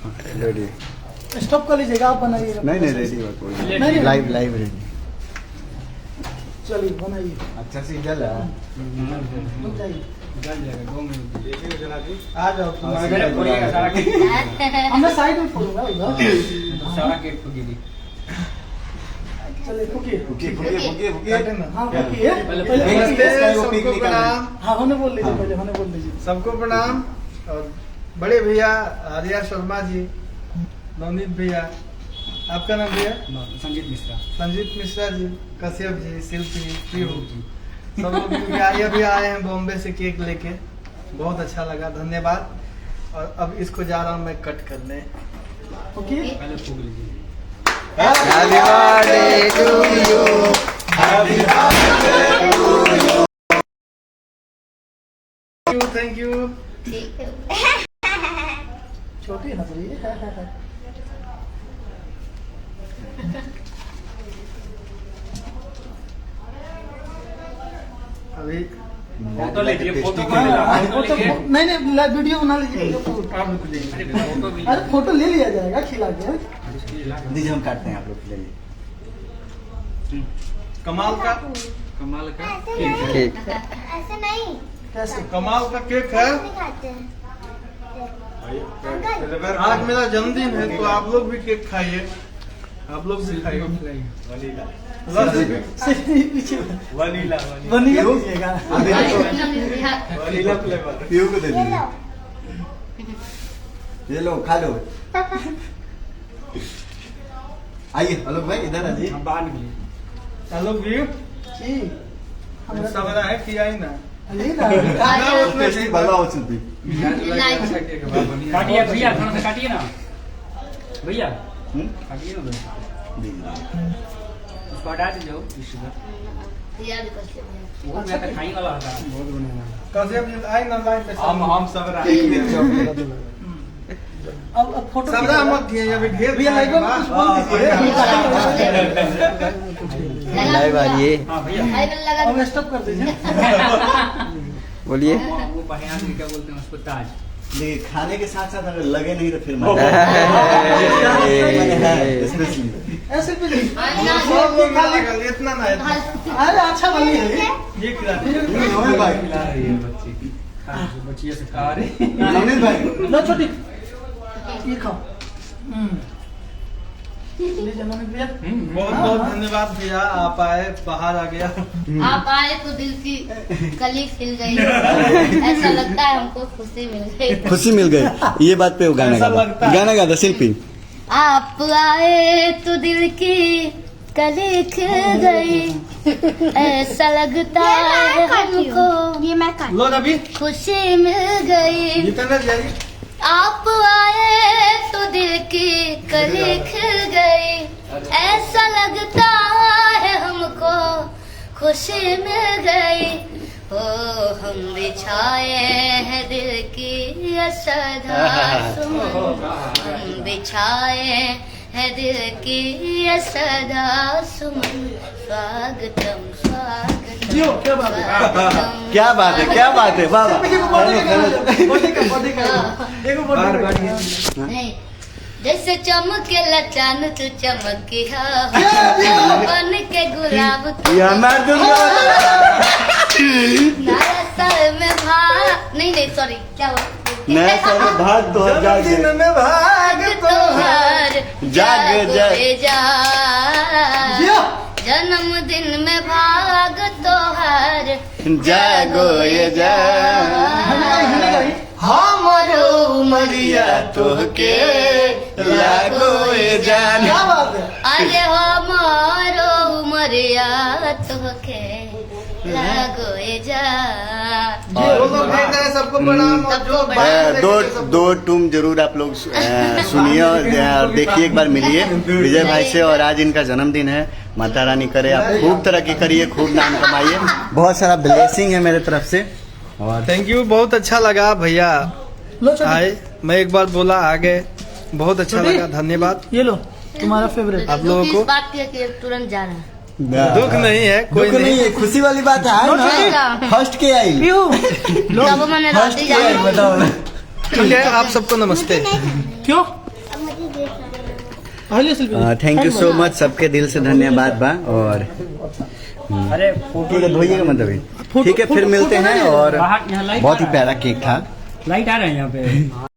Ready. Stop कर लीजिएगा, आप बनाइएगा। नहीं नहीं रेडी बात बोल। नहीं, लाइव लाइव रेडी। चलिए बनाइए। अच्छा से जल है। रुक जाइए। जल जाएगा 2 मिनट। आ जाओ मेरे फोड़िएगा सारा केक। हमने साइड में फोड़ूंगा उधर। सारा केक फूकी। चलिए फूकिए। फुकिए। हाँ फूकिए। सबको प्रणाम। हाँ होने बोल लीजिए, पहले होने बोल लीजिए। सबको प्रणाम। और बड़े भैया आर्या शर्मा जी, नवनीत भैया, आपका नाम भैया? संजीत मिश्रा। संजीत मिश्रा जी, कश्यप जी, शिल्पी, पीहू, सब लोग क्योंकि आर्या भी आए हैं बॉम्बे से केक लेके, बहुत अच्छा लगा, धन्यवाद। और अब इसको जा रहा हूँ मैं कट करने। ओके। पहले फूक लीजिए। Happy birthday to you. Happy birthday to you. Thank you. छोटी हंस रही है। अभी फोटो लीजिए, फोटो फोटो लीजिए। नहीं नहीं वीडियो बना लीजिए। आप रुक जाइए। फोटो भी अरे फोटो ले लिया जाएगा खिला के। दीजिए हम काटते हैं, आप लोग ले लीजिए। कमाल का केक। ऐसे नहीं, कैसे? कमाल का केक है। नहीं खाते हैं। आज मेरा जन्मदिन है तो आप लोग भी केक खाइए, आप लोग भी खाइए। सिर्फ पीछे वनीला वनीला दीजिएगा। Vanilla flavour. पीयू को दे ये दीजिए। लो। ये लो खा लो। आइए आलोक भाई इधर आइए। हम बाहर निकलिए। हेलो व्यू, जी हमरा सबरा है कि आई ना? ये ना टेस्टी भला हो चुकी। काटिए भैया, थोड़ा सा काटिए ना भैया, काटिए ना भैया। दीजिए। उसको हटा दीजिए शुगर। यार कैसे हैं? वो मैं तो खाई वाला था, बहुत बढ़िया। कश्यप जी आई ना लाइन पे। हम सबरा अब फोटो सबरा मत दिए, अभी ढेर भैया लाइव में कुछ बोल दीजिए। लाइव आइए। हां भैया। आई बल लगा अब स्टॉप कर दीजिए। बोलिए। वो बहन क्या बोलते हैं उसको, ताज। देखिए खाने के साथ साथ अगर लगे नहीं तो फिर स्पेशली ऐसे भी नहीं। सब लोग खाली इतना ना है। अरे अच्छा बनी है। ये खिला भाई खिला रही है बच्चे की। बच्चियों से खा रही। नवनीत भाई लो छोटी ये खाओ। लीजिए नवनीत भैया। बहुत बहुत धन्यवाद भैया, आप आए, बाहर आ गया। आप आए तो दिल की कली खिल गई। ऐसा लगता है हमको खुशी मिल गई। खुशी मिल गई। ये बात पे वो गाना ऐसा गाता लगता है। गाना गाता शिल्पी। आप आए तो दिल की कली खिल गई। ऐसा लगता है हमको ये मैं लो रवि, खुशी मिल गई। जितना जाइए। आप आए तो दिल की कली खिल गई। ऐसा लगता है हमको खुशी मिल गई। ओ हम बिछाए हैं दिल की सदा सुमन। हम बिछाए हैं दिल की सदा सुमन। स्वागतम स्वागतम जियो, क्या बात है? स्वागतम। क्या बात है, क्या बात है, वाह वाह। नहीं, जैसे चमके लचान तू चमकी बन के गुलाब तू। या मैं नया साल में नहीं नहीं सॉरी क्या हुआ? नया साल में भाग तो जाग दिन में भाग तोहर जाग जा जन्मदिन में भाग तोहर जागो ये जा हमरो उमरिया तोहके लागो ये जान। क्या बात है? अरे हमारो उमरिया तोहके लागो जा। जो लोग देख रहे हैं सबको प्रणाम। और जो बाहर देख दो रहे हैं सबको- दो टूम जरूर आप लोग सुनिए और देखिए, एक बार मिलिए विजय भाई से। और आज इनका जन्मदिन है, माता रानी करे आप खूब तरक्की करिए, खूब नाम कमाइए, बहुत सारा ब्लेसिंग है मेरे तरफ से। और थैंक यू, बहुत अच्छा लगा भैया लो छोटी आए। मैं एक बार बोला आगे, बहुत अच्छा छोटी? लगा, धन्यवाद। ये लो तुम्हारा फेवरेट। आप लोगों को इस बात की है कि तुरंत जा रहा है। दुख नहीं है, कोई दुख नहीं है, खुशी वाली बात है ना। फर्स्ट के आई तब मैंने फर्स्ट राती के आई जा बताओ। ठीक है, आप सबको नमस्ते। क्यों? पहले selfie thank you so much, सबके दिल से धन्यवाद बा। और अरे ठीक है, धोइएगा मतलब ठीक है, फिर मिलते हैं। और बाहर यहाँ लाइट बहुत ही प्यारा केक था। लाइट आ रहा है यहाँ पे।